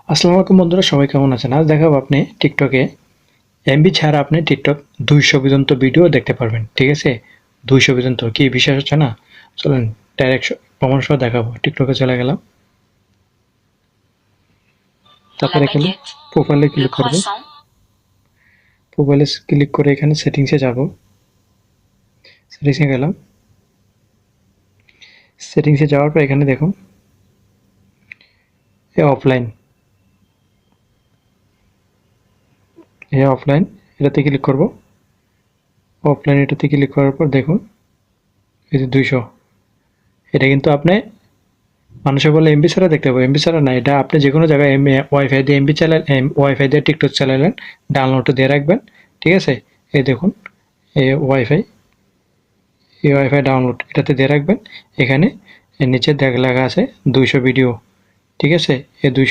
আসসালামু আলাইকুম বন্ধুরা, সবাই কেমন আছেন? আজ দেখাবো আপনি টিকটকে এমবি ছাড়া আপনি টিকটক 200 পর্যন্ত ভিডিও দেখতে পারবেন। ঠিক আছে, 200 পর্যন্ত। কি বিশ্বাস হচ্ছে না? চলেন ডাইরেক্ট প্রমাণ সহ দেখাবো। টিকটকে চলে গেলাম, তারপর এখানে প্রোফাইলে ক্লিক করব। প্রোফাইলে ক্লিক করে এখানে সেটিংসে যাব। সেটিংসে গেলাম। সেটিংসে যাওয়ার পর এখানে দেখুন অফলাইন, অফলাইন এটাতে ক্লিক করব। অফলাইন এটাতে ক্লিক করার পর দেখুন এই যে 200। এটা কিন্তু আপনি মানুষে বলে এমবি ছাড়া দেখতে পাবো, এমবি ছাড়া না, এটা আপনি যে কোনো জায়গায় ওয়াইফাই দিয়ে এমবি চালালেন, ওয়াইফাই দিয়ে টিকটক চালালেন, ডাউনলোড দিয়ে রাখবেন। ঠিক আছে, এই দেখুন এই ওয়াইফাই, এই ওয়াইফাই ডাউনলোড এটাতে দিয়ে রাখবেন। এখানে নিচে লেখা আছে 200 ভিডিও। ঠিক আছে, এই 200